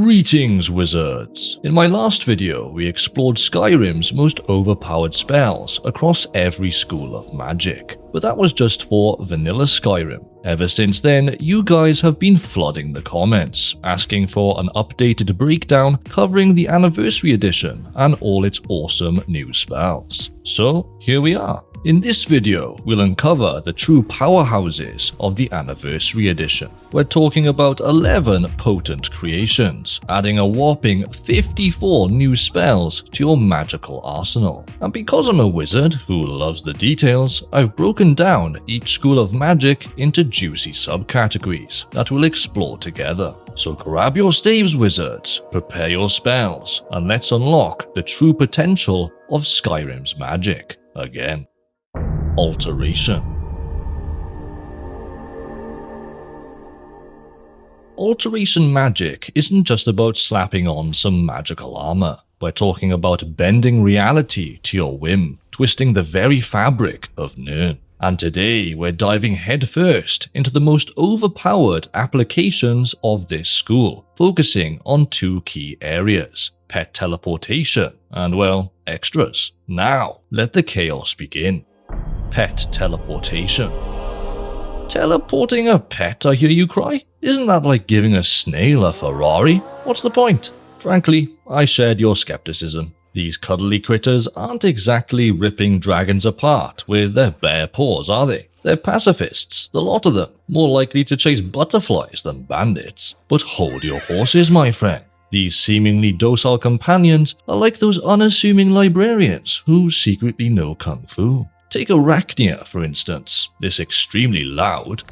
Greetings, wizards! In my last video, we explored Skyrim's most overpowered spells across every school of magic, but that was just for vanilla Skyrim. Ever since then, you guys have been flooding the comments, asking for an updated breakdown covering the Anniversary Edition and all its awesome new spells. So, here we are. In this video, we'll uncover the true powerhouses of the Anniversary Edition. We're talking about 11 potent creations, adding a whopping 54 new spells to your magical arsenal. And because I'm a wizard who loves the details, I've broken down each school of magic into juicy subcategories that we'll explore together. So grab your staves, wizards, prepare your spells, and let's unlock the true potential of Skyrim's magic again. Alteration. Alteration magic isn't just about slapping on some magical armor. We're talking about bending reality to your whim, twisting the very fabric of Nirn. And today we're diving headfirst into the most overpowered applications of this school, focusing on two key areas: pet teleportation and, well, extras. Now, let the chaos begin. Pet teleportation. Teleporting a pet, I hear you cry? Isn't that like giving a snail a Ferrari? What's the point? Frankly, I shared your skepticism. These cuddly critters aren't exactly ripping dragons apart with their bare paws, are they? They're pacifists, the lot of them, more likely to chase butterflies than bandits. But hold your horses, my friend. These seemingly docile companions are like those unassuming librarians who secretly know kung fu. Take Arachnia, for instance. This extremely loud,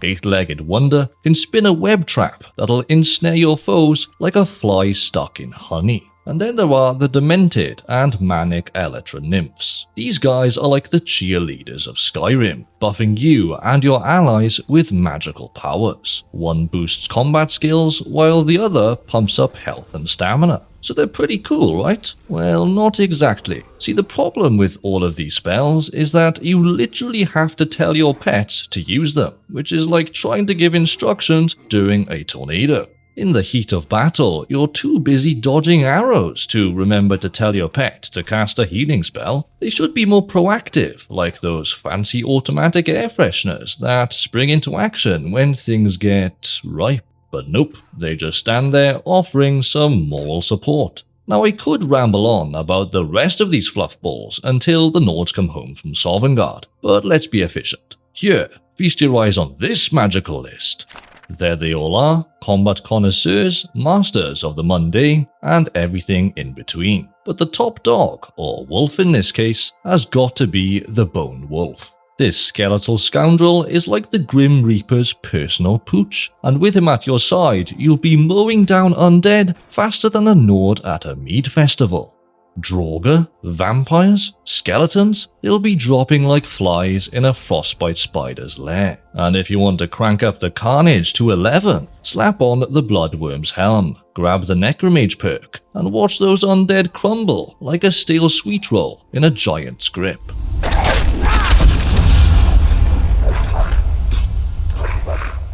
eight-legged wonder can spin a web trap that'll ensnare your foes like a fly stuck in honey. And then there are the demented and manic Elytra nymphs. These guys are like the cheerleaders of Skyrim, buffing you and your allies with magical powers. One boosts combat skills, while the other pumps up health and stamina. So they're pretty cool, right? Well, not exactly. See, the problem with all of these spells is that you literally have to tell your pets to use them, which is like trying to give instructions during a tornado. In the heat of battle, you're too busy dodging arrows to remember to tell your pet to cast a healing spell. They should be more proactive, like those fancy automatic air fresheners that spring into action when things get ripe. But nope, they just stand there offering some moral support. Now I could ramble on about the rest of these fluffballs until the Nords come home from Sovngarde, but let's be efficient. Here, feast your eyes on this magical list. There they all are, combat connoisseurs, masters of the mundane, and everything in between. But the top dog, or wolf in this case, has got to be the Bone Wolf. This skeletal scoundrel is like the Grim Reaper's personal pooch, and with him at your side, you'll be mowing down undead faster than a Nord at a mead festival. Draugr, vampires, skeletons, they'll be dropping like flies in a frostbite spider's lair. And if you want to crank up the carnage to 11, slap on the Bloodworm's helm, grab the Necromage perk, and watch those undead crumble like a stale sweet roll in a giant's grip.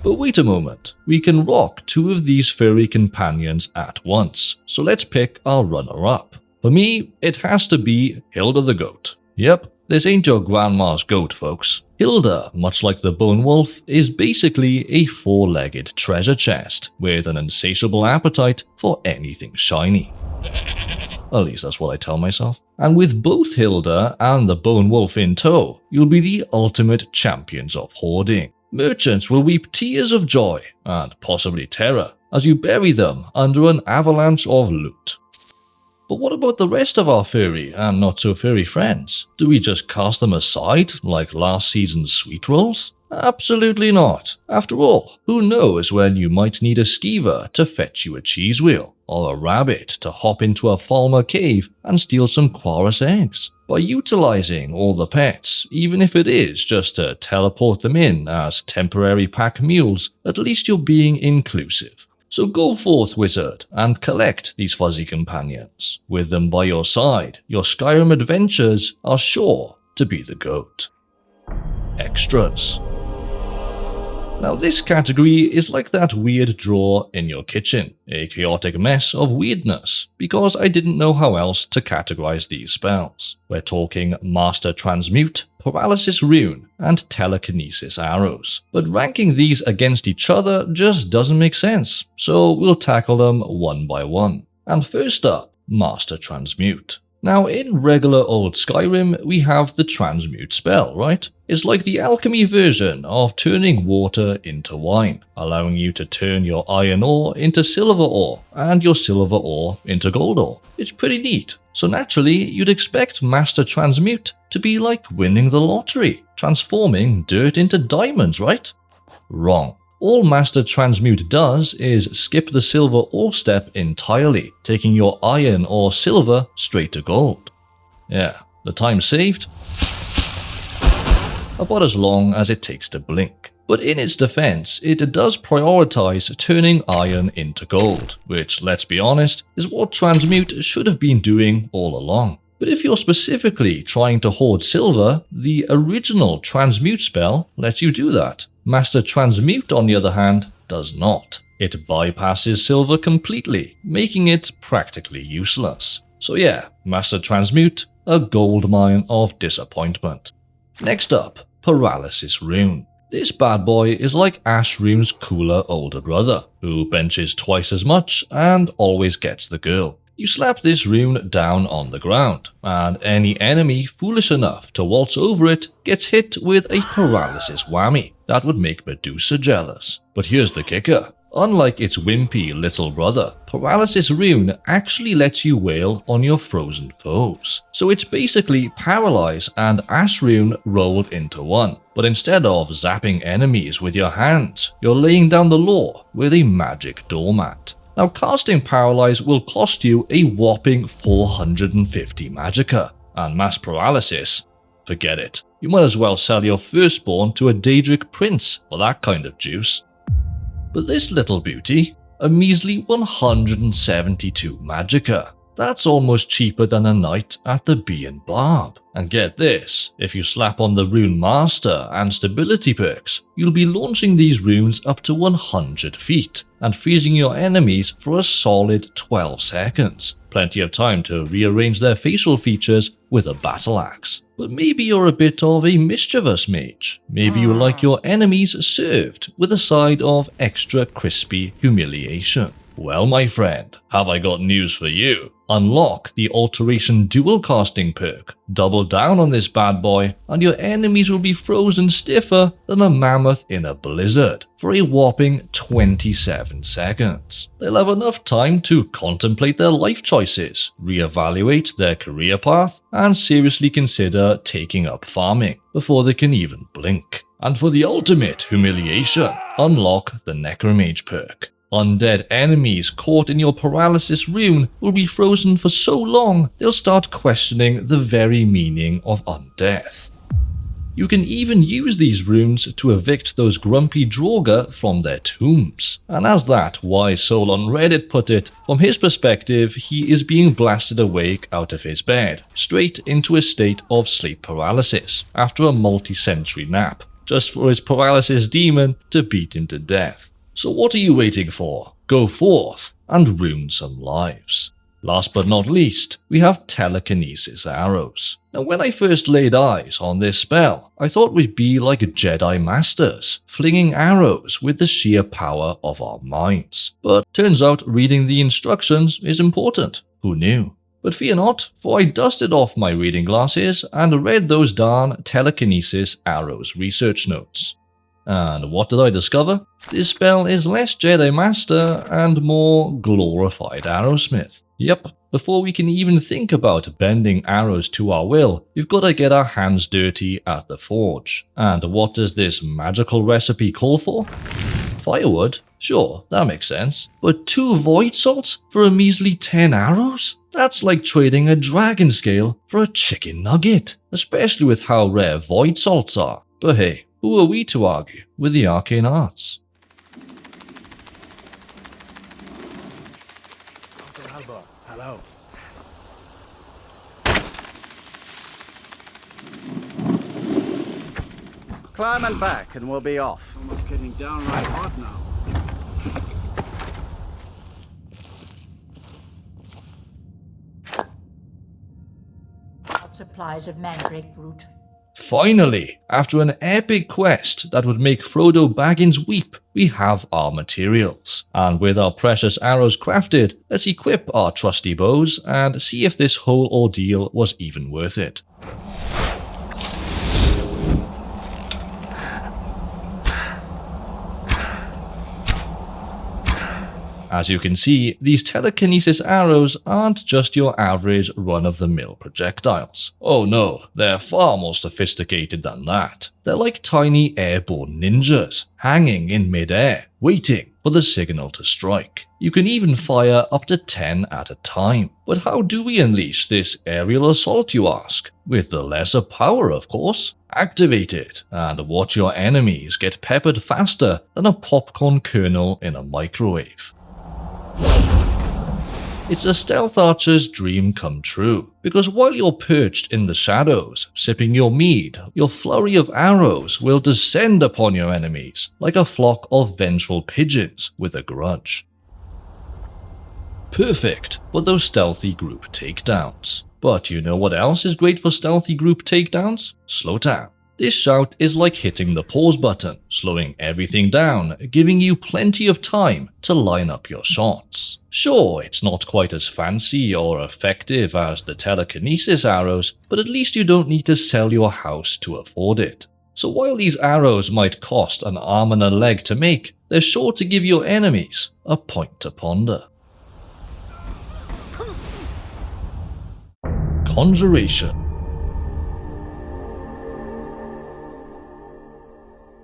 But wait a moment, we can rock two of these furry companions at once, so let's pick our runner-up. For me, it has to be Hilda the Goat. Yep, this ain't your grandma's goat, folks. Hilda, much like the Bone Wolf, is basically a four-legged treasure chest with an insatiable appetite for anything shiny. At least that's what I tell myself. And with both Hilda and the Bone Wolf in tow, you'll be the ultimate champions of hoarding. Merchants will weep tears of joy, and possibly terror, as you bury them under an avalanche of loot. But what about the rest of our furry and not so furry friends? Do we just cast them aside like last season's sweet rolls? Absolutely not. After all, who knows when you might need a skeever to fetch you a cheese wheel, or a rabbit to hop into a Falmer cave and steal some Quarus eggs. By utilizing all the pets, even if it is just to teleport them in as temporary pack mules, at least you're being inclusive. So go forth, wizard, and collect these fuzzy companions. With them by your side, your Skyrim adventures are sure to be the goat. Extras. Now this category is like that weird drawer in your kitchen, a chaotic mess of weirdness, because I didn't know how else to categorize these spells. We're talking Master Transmute, Paralysis Rune, and Telekinesis Arrows. But ranking these against each other just doesn't make sense, so we'll tackle them one by one. And first up, Master Transmute. Now, in regular old Skyrim, we have the Transmute spell, right? It's like the alchemy version of turning water into wine, allowing you to turn your iron ore into silver ore, and your silver ore into gold ore. It's pretty neat. So naturally, you'd expect Master Transmute to be like winning the lottery, transforming dirt into diamonds, right? Wrong. All Master Transmute does is skip the silver ore step entirely, taking your iron or silver straight to gold. Yeah, the time saved? About as long as it takes to blink. But in its defense, it does prioritize turning iron into gold, which, let's be honest, is what Transmute should have been doing all along. But if you're specifically trying to hoard silver, the original Transmute spell lets you do that. Master Transmute, on the other hand, does not. It bypasses silver completely, making it practically useless. So yeah, Master Transmute, a goldmine of disappointment. Next up, Paralysis Rune. This bad boy is like Ash Rune's cooler older brother, who benches twice as much and always gets the girl. You slap this rune down on the ground, and any enemy foolish enough to waltz over it gets hit with a paralysis whammy. That would make Medusa jealous. But here's the kicker. Unlike its wimpy little brother, Paralysis Rune actually lets you wail on your frozen foes. So it's basically Paralyze and Ash Rune rolled into one. But instead of zapping enemies with your hands, you're laying down the law with a magic doormat. Now, casting Paralyze will cost you a whopping 450 magicka, and Mass Paralysis, forget it. You might as well sell your firstborn to a Daedric prince for that kind of juice. But this little beauty, a measly 172 magicka. That's almost cheaper than a night at the Bee and Barb. And get this, if you slap on the Rune Master and Stability perks, you'll be launching these runes up to 100 feet and freezing your enemies for a solid 12 seconds. Plenty of time to rearrange their facial features with a battle axe. But maybe you're a bit of a mischievous mage. Maybe you like your enemies served with a side of extra crispy humiliation. Well, my friend, have I got news for you. Unlock the Alteration dual casting perk, double down on this bad boy, and your enemies will be frozen stiffer than a mammoth in a blizzard for a whopping 27 seconds. They'll have enough time to contemplate their life choices, reevaluate their career path, and seriously consider taking up farming before they can even blink. And for the ultimate humiliation, unlock the Necromage perk. Undead enemies caught in your Paralysis Rune will be frozen for so long they'll start questioning the very meaning of undeath. You can even use these runes to evict those grumpy Draugr from their tombs. And as that wise soul on Reddit put it, from his perspective, he is being blasted awake out of his bed, straight into a state of sleep paralysis after a multi-century nap, just for his paralysis demon to beat him to death. So what are you waiting for? Go forth and ruin some lives. Last but not least, we have Telekinesis Arrows. Now when I first laid eyes on this spell, I thought we'd be like Jedi Masters, flinging arrows with the sheer power of our minds. But turns out reading the instructions is important. Who knew? But fear not, for I dusted off my reading glasses and read those darn Telekinesis Arrows research notes. And what did I discover? This spell is less Jedi Master and more glorified Arrowsmith. Yep, before we can even think about bending arrows to our will, we've got to get our hands dirty at the forge. And what does this magical recipe call for? Firewood? Sure, that makes sense. But 2 void salts for a measly 10 arrows? That's like trading a dragon scale for a chicken nugget, especially with how rare void salts are. But hey, who are we to argue with the arcane arts? Hello. Climb and back and we'll be off. Almost getting downright hot now. Supplies of mandrake root. Finally, after an epic quest that would make Frodo Baggins weep, we have our materials. And with our precious arrows crafted, let's equip our trusty bows and see if this whole ordeal was even worth it. As you can see, these telekinesis arrows aren't just your average run-of-the-mill projectiles. Oh no, they're far more sophisticated than that. They're like tiny airborne ninjas, hanging in mid-air, waiting for the signal to strike. You can even fire up to 10 at a time. But how do we unleash this aerial assault, you ask? With the lesser power, of course. Activate it, and watch your enemies get peppered faster than a popcorn kernel in a microwave. It's a stealth archer's dream come true, because while you're perched in the shadows, sipping your mead, your flurry of arrows will descend upon your enemies like a flock of vengeful pigeons with a grudge. Perfect for those stealthy group takedowns. But you know what else is great for stealthy group takedowns? Slow down. This shout is like hitting the pause button, slowing everything down, giving you plenty of time to line up your shots. Sure, it's not quite as fancy or effective as the telekinesis arrows, but at least you don't need to sell your house to afford it. So while these arrows might cost an arm and a leg to make, they're sure to give your enemies a point to ponder. Conjuration.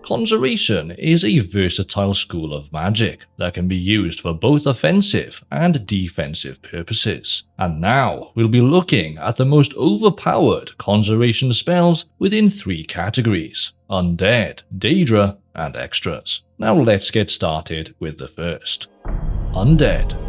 Conjuration is a versatile school of magic that can be used for both offensive and defensive purposes. And now we'll be looking at the most overpowered conjuration spells within 3 categories: Undead, Daedra, and Extras. Now let's get started with the first. Undead.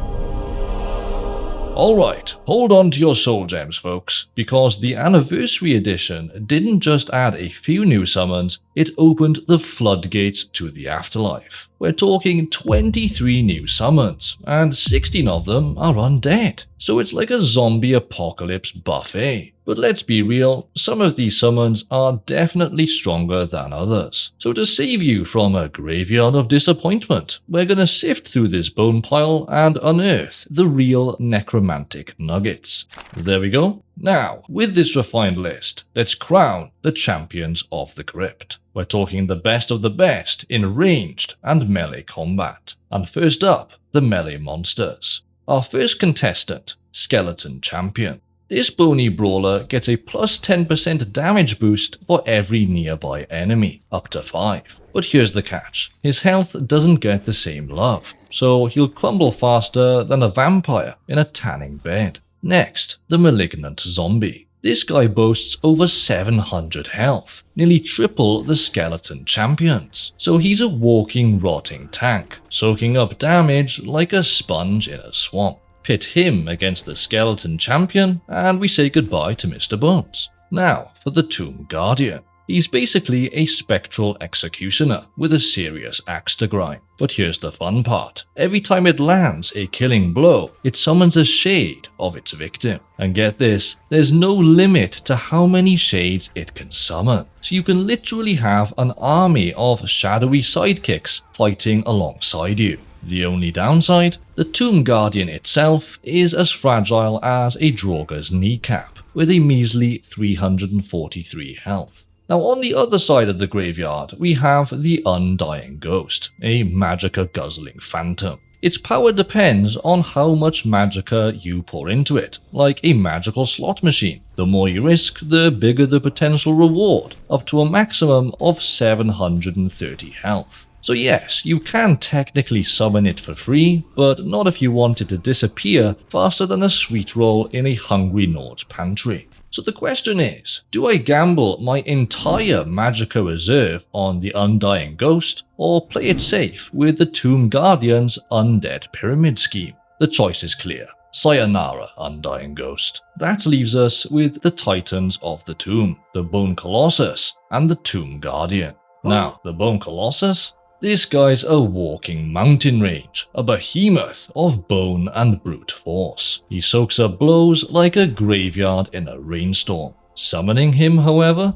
Alright, hold on to your soul gems folks, because the Anniversary Edition didn't just add a few new summons, it opened the floodgates to the afterlife. We're talking 23 new summons, and 16 of them are undead. So it's like a zombie apocalypse buffet. But let's be real, some of these summons are definitely stronger than others. So to save you from a graveyard of disappointment, we're gonna sift through this bone pile and unearth the real necromantic nuggets. There we go. Now, with this refined list, let's crown the champions of the crypt. We're talking the best of the best in ranged and melee combat. And first up, the melee monsters. Our first contestant, Skeleton Champion. This bony brawler gets a plus 10% damage boost for every nearby enemy, up to 5. But here's the catch, his health doesn't get the same love, so he'll crumble faster than a vampire in a tanning bed. Next, the Malignant Zombie. This guy boasts over 700 health, nearly triple the Skeleton Champion's. So he's a walking rotting tank, soaking up damage like a sponge in a swamp. Pit him against the Skeleton Champion, and we say goodbye to Mr. Bones. Now for the Tomb Guardian. He's basically a spectral executioner with a serious axe to grind. But here's the fun part. Every time it lands a killing blow, it summons a shade of its victim. And get this, there's no limit to how many shades it can summon. So you can literally have an army of shadowy sidekicks fighting alongside you. The only downside? The Tomb Guardian itself is as fragile as a Draugr's kneecap, with a measly 343 health. Now on the other side of the graveyard, we have the Undying Ghost, a magicka guzzling phantom. Its power depends on how much magicka you pour into it, like a magical slot machine. The more you risk, the bigger the potential reward, up to a maximum of 730 health. So yes, you can technically summon it for free, but not if you want it to disappear faster than a sweet roll in a hungry Nord's pantry. So the question is, do I gamble my entire magicka reserve on the Undying Ghost, or play it safe with the Tomb Guardian's Undead Pyramid scheme? The choice is clear. Sayonara, Undying Ghost. That leaves us with the Titans of the Tomb, the Bone Colossus, and the Tomb Guardian. Now, the Bone Colossus? This guy's a walking mountain range, a behemoth of bone and brute force. He soaks up blows like a graveyard in a rainstorm. Summoning him, however?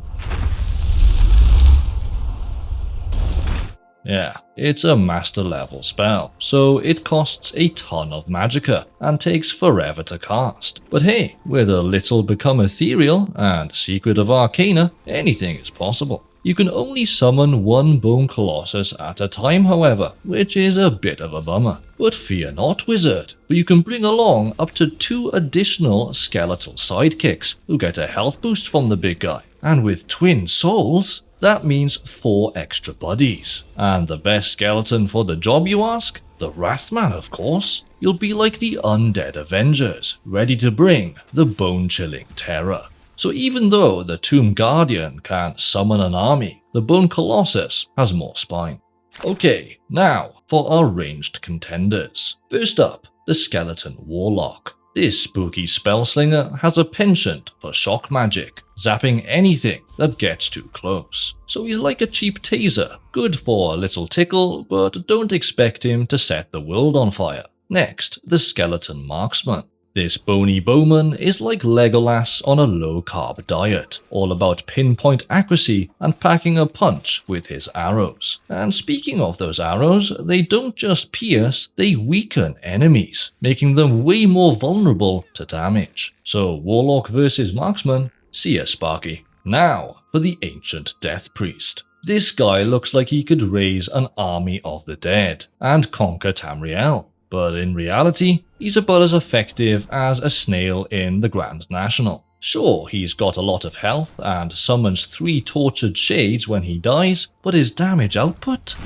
Yeah, it's a master level spell, so it costs a ton of magicka and takes forever to cast. But hey, with a little become ethereal and secret of arcana, anything is possible. You can only summon one bone colossus at a time, however, which is a bit of a bummer. But fear not, wizard, for you can bring along up to 2 additional skeletal sidekicks who get a health boost from the big guy. And with twin souls, that means 4 extra buddies. And the best skeleton for the job, you ask? The Wrathman, of course. You'll be like the Undead Avengers, ready to bring the bone-chilling terror. So even though the Tomb Guardian can summon an army, the Bone Colossus has more spine. Okay, now for our ranged contenders. First up, the Skeleton Warlock. This spooky spellslinger has a penchant for shock magic, zapping anything that gets too close. So he's like a cheap taser, good for a little tickle, but don't expect him to set the world on fire. Next, the Skeleton Marksman. This bony bowman is like Legolas on a low-carb diet, all about pinpoint accuracy and packing a punch with his arrows. And speaking of those arrows, they don't just pierce, they weaken enemies, making them way more vulnerable to damage. So Warlock versus Marksman, see ya, Sparky. Now for the Ancient Death Priest. This guy looks like he could raise an army of the dead and conquer Tamriel. But in reality, he's about as effective as a snail in the Grand National. Sure, he's got a lot of health and summons 3 tortured shades when he dies, but his damage output?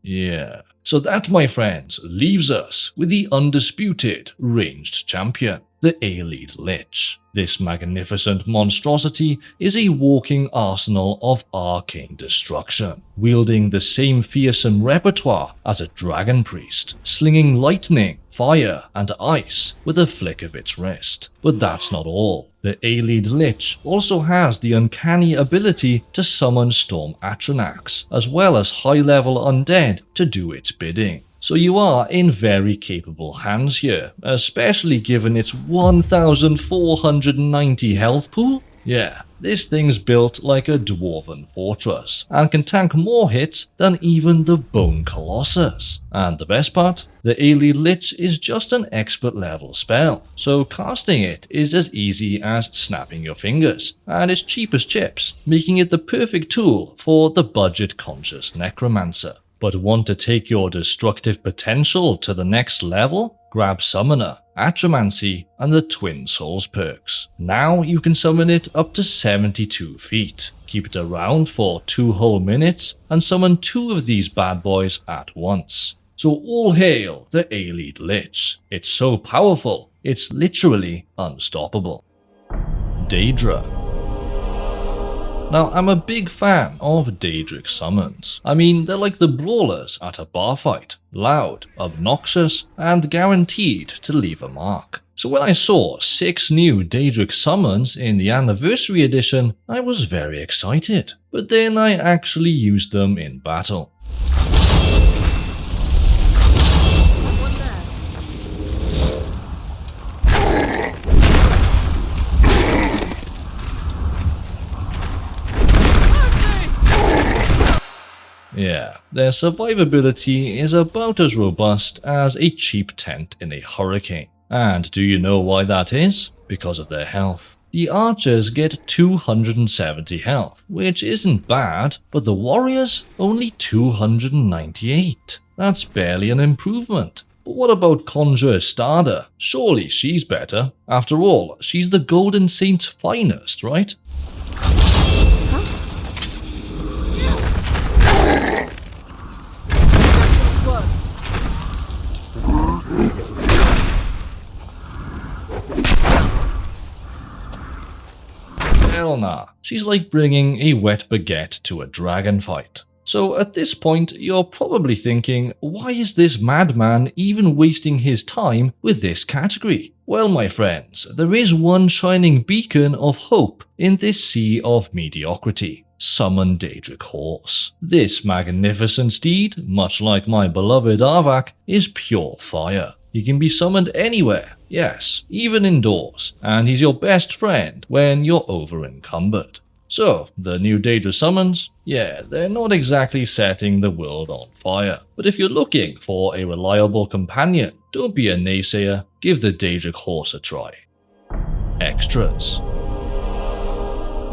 Yeah. So that, my friends, leaves us with the undisputed ranged champion, the Aelid Lich. This magnificent monstrosity is a walking arsenal of arcane destruction, wielding the same fearsome repertoire as a dragon priest, slinging lightning, fire, and ice with a flick of its wrist. But that's not all. The Aelid Lich also has the uncanny ability to summon Storm Atronachs, as well as high-level undead to do its bidding. So you are in very capable hands here, especially given its 1490 health pool. Yeah, this thing's built like a dwarven fortress, and can tank more hits than even the Bone Colossus. And the best part? The Aelid Lich is just an expert level spell, so casting it is as easy as snapping your fingers, and it's cheap as chips, making it the perfect tool for the budget-conscious necromancer. But want to take your destructive potential to the next level? Grab Summoner, Atromancy, and the Twin Souls perks. Now you can summon it up to 72 feet, keep it around for 2 whole minutes, and summon 2 of these bad boys at once. So all hail the Aelid Lich. It's so powerful, it's literally unstoppable. Daedra. Now, I'm a big fan of Daedric summons. I mean, they're like the brawlers at a bar fight. Loud, obnoxious, and guaranteed to leave a mark. So when I saw 6 new Daedric summons in the Anniversary Edition, I was very excited. But then I actually used them in battle. Yeah, their survivability is about as robust as a cheap tent in a hurricane. And do you know why that is? Because of their health. The archers get 270 health, which isn't bad, but the warriors only 298. That's barely an improvement. But what about Conjure Starter? Surely she's better. After all, she's the Golden Saint's finest, right? Hell nah, she's like bringing a wet baguette to a dragon fight. So at this point, you're probably thinking, why is this madman even wasting his time with this category? Well, my friends, there is one shining beacon of hope in this sea of mediocrity. Summon Daedric Horse. This magnificent steed, much like my beloved Arvak, is pure fire. He can be summoned anywhere, yes, even indoors, and he's your best friend when you're over-encumbered. So, the new Daedra summons? Yeah, they're not exactly setting the world on fire. But if you're looking for a reliable companion, don't be a naysayer, give the Daedric Horse a try. Extras.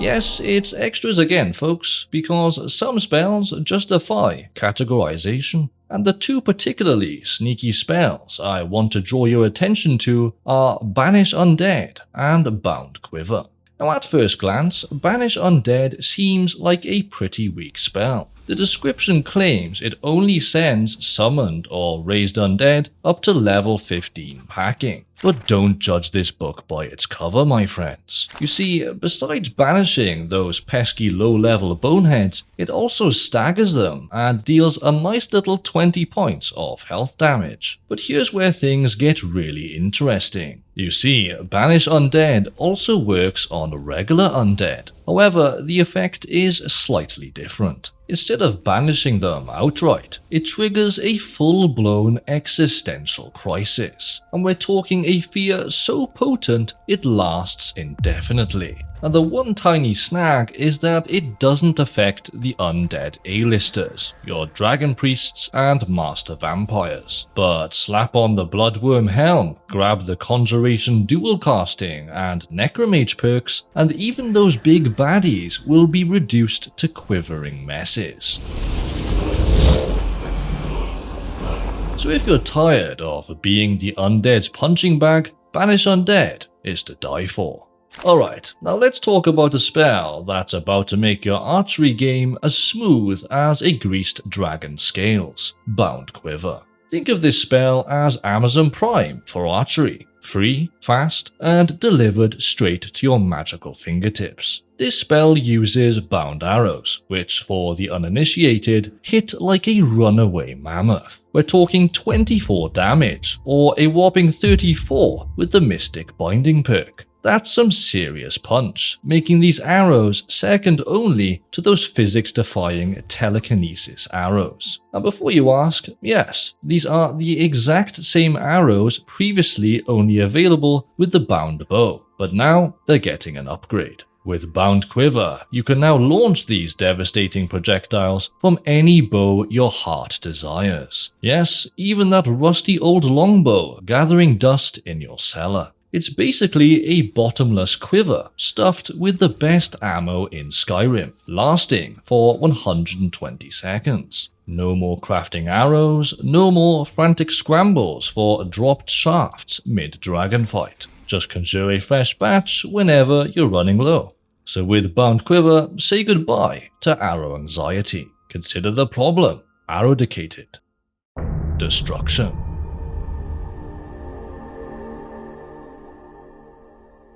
Yes, it's extras again, folks, because some spells justify categorization. And the two particularly sneaky spells I want to draw your attention to are Banish Undead and Bound Quiver. Now at first glance, Banish Undead seems like a pretty weak spell. The description claims it only sends summoned or raised undead up to level 15 packing. But don't judge this book by its cover, my friends. You see, besides banishing those pesky low-level boneheads, it also staggers them and deals a nice little 20 points of health damage. But here's where things get really interesting. You see, Banish Undead also works on regular undead. However, the effect is slightly different. Instead of banishing them outright, it triggers a full-blown existential crisis. And we're talking a fear so potent it lasts indefinitely. And the one tiny snag is that it doesn't affect the undead A-listers, your dragon priests and master vampires. But slap on the bloodworm helm, grab the conjuration dual casting and necromage perks, and even those big baddies will be reduced to quivering messes. So if you're tired of being the undead's punching bag, Banish Undead is to die for. Alright, now let's talk about a spell that's about to make your archery game as smooth as a greased dragon scales, Bound Quiver. Think of this spell as Amazon Prime for archery, free, fast, and delivered straight to your magical fingertips. This spell uses bound arrows, which for the uninitiated, hit like a runaway mammoth. We're talking 24 damage, or a whopping 34 with the Mystic Binding perk. That's some serious punch, making these arrows second only to those physics-defying telekinesis arrows. And before you ask, yes, these are the exact same arrows previously only available with the bound bow, but now they're getting an upgrade. With Bound Quiver, you can now launch these devastating projectiles from any bow your heart desires. Yes, even that rusty old longbow gathering dust in your cellar. It's basically a bottomless quiver stuffed with the best ammo in Skyrim, lasting for 120 seconds. No more crafting arrows, no more frantic scrambles for dropped shafts mid-dragon fight. Just conjure a fresh batch whenever you're running low. So with Bound Quiver, say goodbye to arrow anxiety. Consider the problem eradicated. Destruction.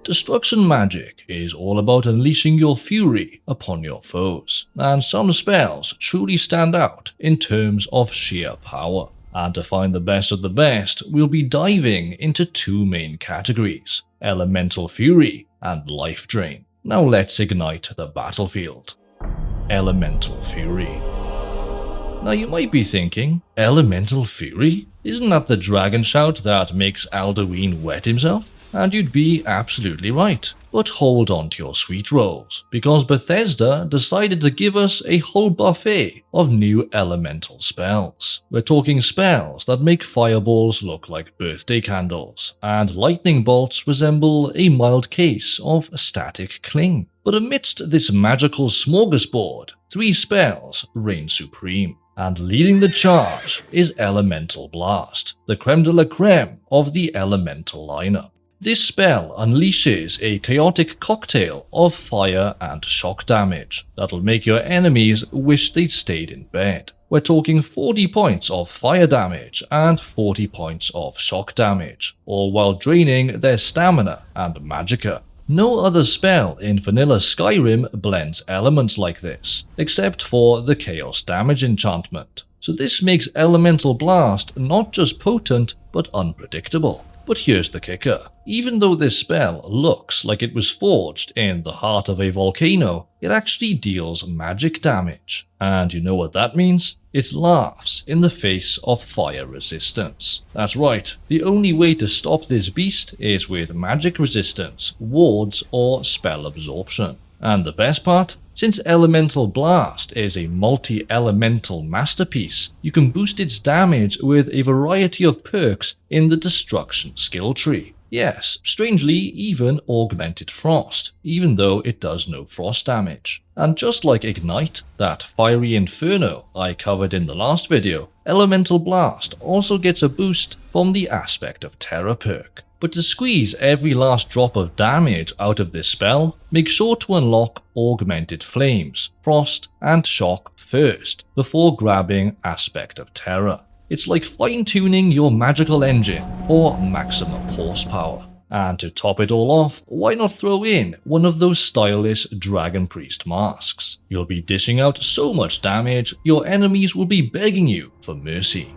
Destruction magic is all about unleashing your fury upon your foes, and some spells truly stand out in terms of sheer power. And to find the best of the best, we'll be diving into two main categories, Elemental Fury and Life Drain. Now let's ignite the battlefield. Elemental Fury. Now you might be thinking, Elemental Fury? Isn't that the dragon shout that makes Alduin wet himself? And you'd be absolutely right. But hold on to your sweet rolls, because Bethesda decided to give us a whole buffet of new elemental spells. We're talking spells that make fireballs look like birthday candles, and lightning bolts resemble a mild case of static cling. But amidst this magical smorgasbord, 3 spells reign supreme. And leading the charge is Elemental Blast, the creme de la creme of the elemental lineup. This spell unleashes a chaotic cocktail of fire and shock damage that'll make your enemies wish they'd stayed in bed. We're talking 40 points of fire damage and 40 points of shock damage, all while draining their stamina and magicka. No other spell in vanilla Skyrim blends elements like this, except for the Chaos Damage enchantment. So this makes Elemental Blast not just potent, but unpredictable. But here's the kicker. Even though this spell looks like it was forged in the heart of a volcano, it actually deals magic damage. And you know what that means? It laughs in the face of fire resistance. That's right, the only way to stop this beast is with magic resistance, wards, or spell absorption. And the best part? Since Elemental Blast is a multi-elemental masterpiece, you can boost its damage with a variety of perks in the Destruction skill tree. Yes, strangely, even Augmented Frost, even though it does no frost damage. And just like Ignite, that fiery inferno I covered in the last video, Elemental Blast also gets a boost from the Aspect of Terror perk. But to squeeze every last drop of damage out of this spell, make sure to unlock Augmented Flames, Frost, and Shock first, before grabbing Aspect of Terror. It's like fine-tuning your magical engine for maximum horsepower. And to top it all off, why not throw in one of those stylish Dragon Priest masks? You'll be dishing out so much damage, your enemies will be begging you for mercy.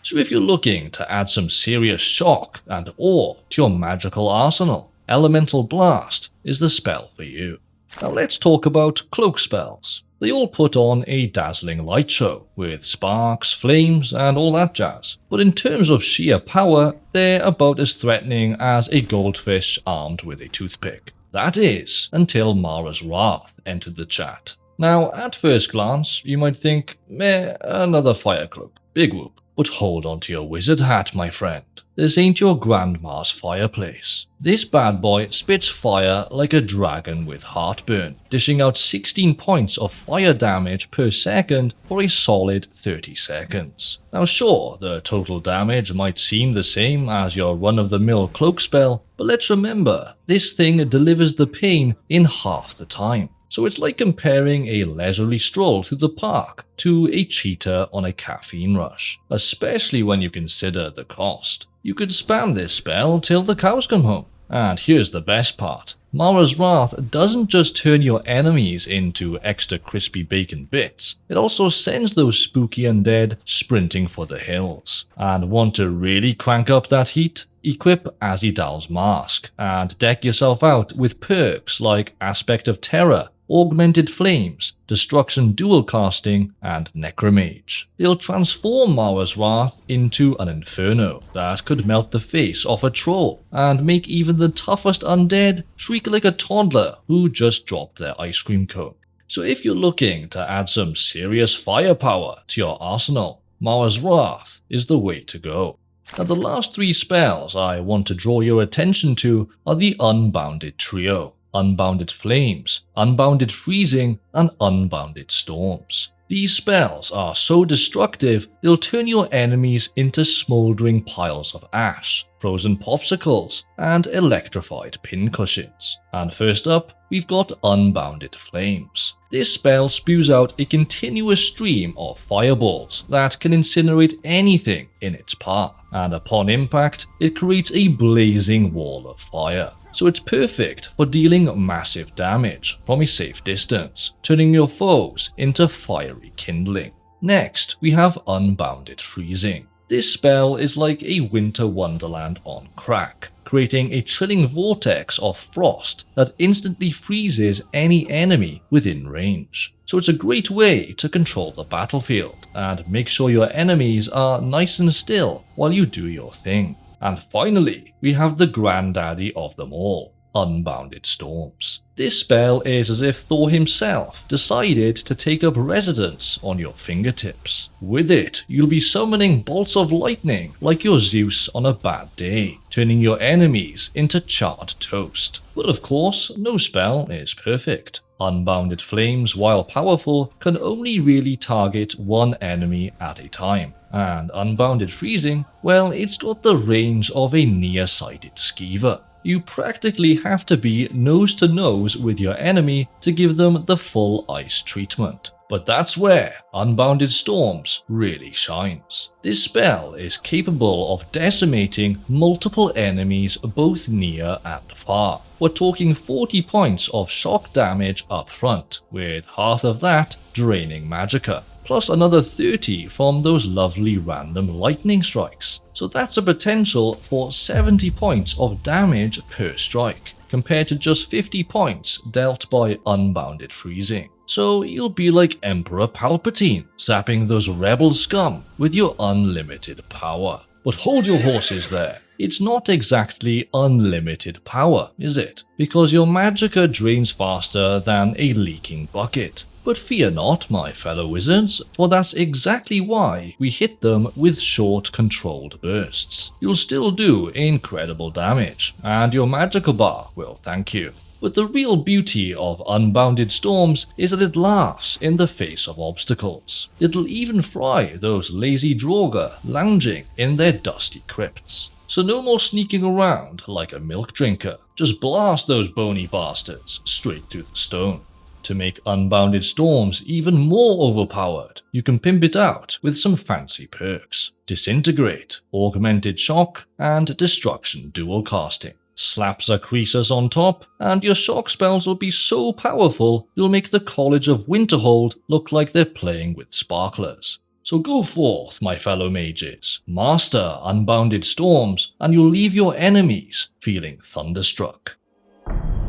So if you're looking to add some serious shock and awe to your magical arsenal, Elemental Blast is the spell for you. Now let's talk about cloak spells. They all put on a dazzling light show, with sparks, flames, and all that jazz. But in terms of sheer power, they're about as threatening as a goldfish armed with a toothpick. That is, until Mara's Wrath entered the chat. Now, at first glance, you might think, meh, another fire cloak, big whoop. But hold on to your wizard hat, my friend. This ain't your grandma's fireplace. This bad boy spits fire like a dragon with heartburn, dishing out 16 points of fire damage per second for a solid 30 seconds. Now sure, the total damage might seem the same as your run-of-the-mill cloak spell, but let's remember, this thing delivers the pain in half the time. So it's like comparing a leisurely stroll through the park to a cheetah on a caffeine rush, especially when you consider the cost. You could spam this spell till the cows come home. And here's the best part. Mara's Wrath doesn't just turn your enemies into extra crispy bacon bits, it also sends those spooky undead sprinting for the hills. And want to really crank up that heat? Equip Azidal's Mask and deck yourself out with perks like Aspect of Terror, Augmented Flames, Destruction Dual Casting, and Necromage. They'll transform Mara's Wrath into an inferno that could melt the face off a troll and make even the toughest undead shriek like a toddler who just dropped their ice cream cone. So if you're looking to add some serious firepower to your arsenal, Mara's Wrath is the way to go. Now the last three spells I want to draw your attention to are the Unbounded Trio. Unbounded Flames, Unbounded Freezing, and Unbounded Storms. These spells are so destructive, they'll turn your enemies into smoldering piles of ash, frozen popsicles, and electrified pincushions. And first up, we've got Unbounded Flames. This spell spews out a continuous stream of fireballs that can incinerate anything in its path, and upon impact, it creates a blazing wall of fire. So it's perfect for dealing massive damage from a safe distance, turning your foes into fiery kindling. Next, we have Unbounded Freezing. This spell is like a winter wonderland on crack, creating a chilling vortex of frost that instantly freezes any enemy within range. So it's a great way to control the battlefield and make sure your enemies are nice and still while you do your thing. And finally, we have the granddaddy of them all, Unbounded Storms. This spell is as if Thor himself decided to take up residence on your fingertips. With it, you'll be summoning bolts of lightning like your Zeus on a bad day, turning your enemies into charred toast. But of course, no spell is perfect. Unbounded Flames, while powerful, can only really target one enemy at a time. And Unbounded Freezing, well, it's got the range of a nearsighted skeever. You practically have to be nose to nose with your enemy to give them the full ice treatment. But that's where Unbounded Storms really shines. This spell is capable of decimating multiple enemies both near and far. We're talking 40 points of shock damage up front, with half of that draining magicka, plus another 30 from those lovely random lightning strikes. So that's a potential for 70 points of damage per strike, compared to just 50 points dealt by Unbounded Freezing. So you'll be like Emperor Palpatine, zapping those rebel scum with your unlimited power. But hold your horses there. It's not exactly unlimited power, is it? Because your magicka drains faster than a leaking bucket. But fear not, my fellow wizards, for that's exactly why we hit them with short controlled bursts. You'll still do incredible damage, and your magicka bar will thank you. But the real beauty of Unbounded Storms is that it laughs in the face of obstacles. It'll even fry those lazy Draugr lounging in their dusty crypts. So no more sneaking around like a milk drinker. Just blast those bony bastards straight through the stone. To make Unbounded Storms even more overpowered, you can pimp it out with some fancy perks. Disintegrate, Augmented Shock, and Destruction dual casting. Slap Zakrisis on top, and your shock spells will be so powerful you'll make the College of Winterhold look like they're playing with sparklers. So go forth, my fellow mages, master Unbounded Storms, and you'll leave your enemies feeling thunderstruck.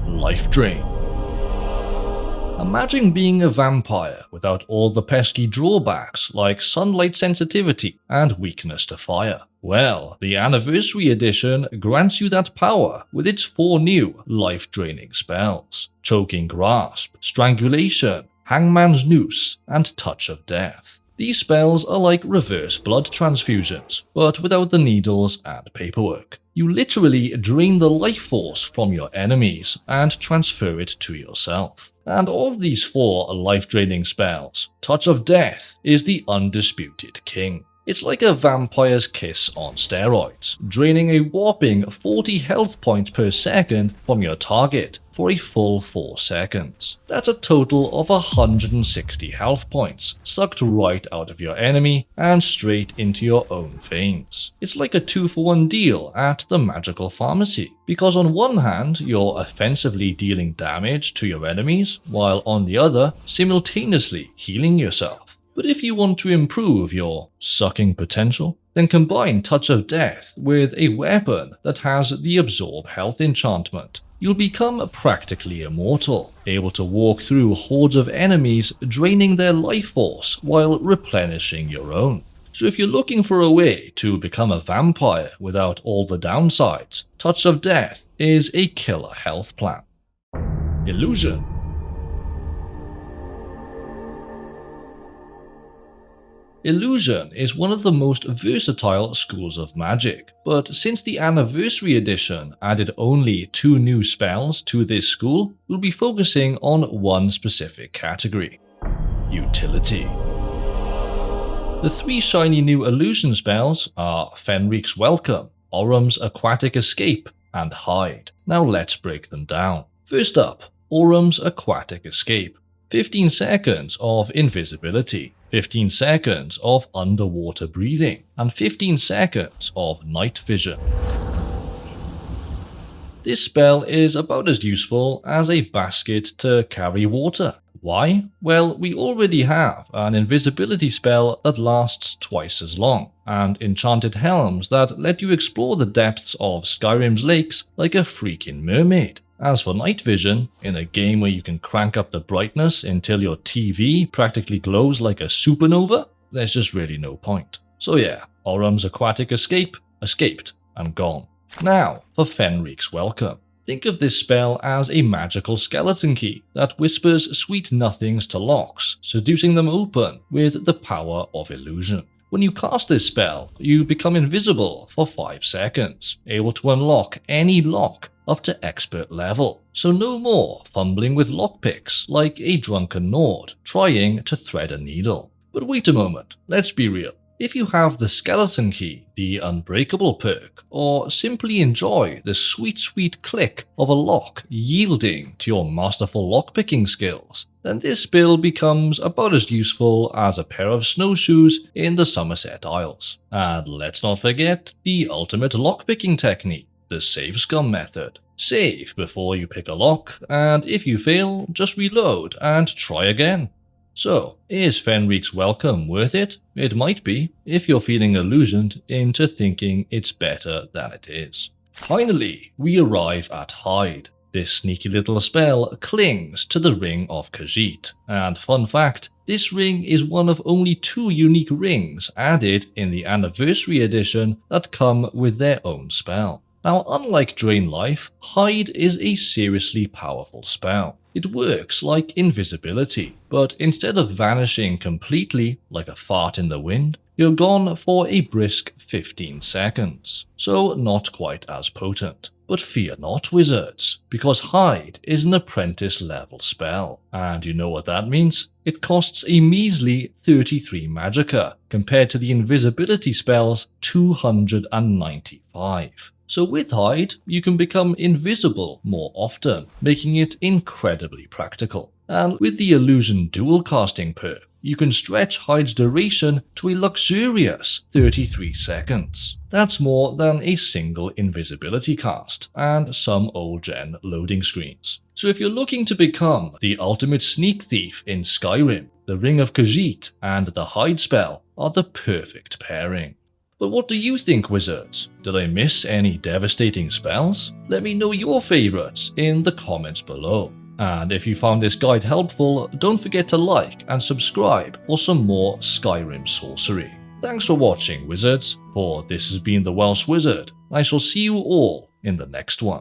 Life Drain. Imagine being a vampire without all the pesky drawbacks like sunlight sensitivity and weakness to fire. Well, the Anniversary Edition grants you that power with its 4 new life-draining spells: Choking Grasp, Strangulation, Hangman's Noose, and Touch of Death. These spells are like reverse blood transfusions, but without the needles and paperwork. You literally drain the life force from your enemies and transfer it to yourself. And of these 4 life-draining spells, Touch of Death is the undisputed king. It's like a vampire's kiss on steroids, draining a whopping 40 health points per second from your target for a full 4 seconds. That's a total of 160 health points, sucked right out of your enemy and straight into your own veins. It's like a 2-for-1 deal at the magical pharmacy, because on one hand you're offensively dealing damage to your enemies, while on the other simultaneously healing yourself. But if you want to improve your sucking potential, then combine Touch of Death with a weapon that has the Absorb Health enchantment. You'll become practically immortal, able to walk through hordes of enemies, draining their life force while replenishing your own. So if you're looking for a way to become a vampire without all the downsides, Touch of Death is a killer health plan. Illusion. Illusion is one of the most versatile schools of magic, but since the Anniversary Edition added only 2 new spells to this school, we'll be focusing on one specific category: utility. The 3 shiny new illusion spells are Fenrik's Welcome, Orum's Aquatic Escape, and Hide. Now let's break them down. First up, Orum's Aquatic Escape. 15 seconds of invisibility, 15 seconds of underwater breathing, and 15 seconds of night vision. This spell is about as useful as a basket to carry water. Why? Well, we already have an invisibility spell that lasts twice as long, and enchanted helms that let you explore the depths of Skyrim's lakes like a freaking mermaid. As for night vision, in a game where you can crank up the brightness until your TV practically glows like a supernova, there's just really no point. So yeah, Orum's Aquatic Escape, escaped and gone. Now for Fenrik's Welcome. Think of this spell as a magical skeleton key that whispers sweet nothings to locks, seducing them open with the power of illusion. When you cast this spell, you become invisible for 5 seconds, able to unlock any lock up to expert level. So no more fumbling with lockpicks like a drunken Nord trying to thread a needle. But wait a moment, let's be real. If you have the skeleton key, the unbreakable perk, or simply enjoy the sweet click of a lock yielding to your masterful lockpicking skills, then this build becomes about as useful as a pair of snowshoes in the Somerset Isles. And let's not forget the ultimate lockpicking technique, the save scum method. Save before you pick a lock, and if you fail, just reload and try again. So, is Fenrik's welcome worth it? It might be, if you're feeling illusioned into thinking it's better than it is. Finally, we arrive at Hide. This sneaky little spell clings to the Ring of Khajiit, and fun fact, this ring is one of only 2 unique rings added in the Anniversary Edition that come with their own spell. Now, unlike Drain Life, Hide is a seriously powerful spell. It works like invisibility, but instead of vanishing completely like a fart in the wind, you're gone for a brisk 15 seconds. So not quite as potent. But fear not, wizards, because Hide is an apprentice level spell, and you know what that means? It costs a measly 33 magicka, compared to the invisibility spell's 295. So with Hide, you can become invisible more often, making it incredibly practical. And with the Illusion dual casting perk, you can stretch Hide's duration to a luxurious 33 seconds. That's more than a single invisibility cast, and some old gen loading screens. So if you're looking to become the ultimate sneak thief in Skyrim, the Ring of Khajiit and the Hide spell are the perfect pairing. But what do you think, wizards? Did I miss any devastating spells? Let me know your favorites in the comments below. And if you found this guide helpful, don't forget to like and subscribe for some more Skyrim sorcery. Thanks for watching, wizards, for this has been the Welsh Wizard. I shall see you all in the next one.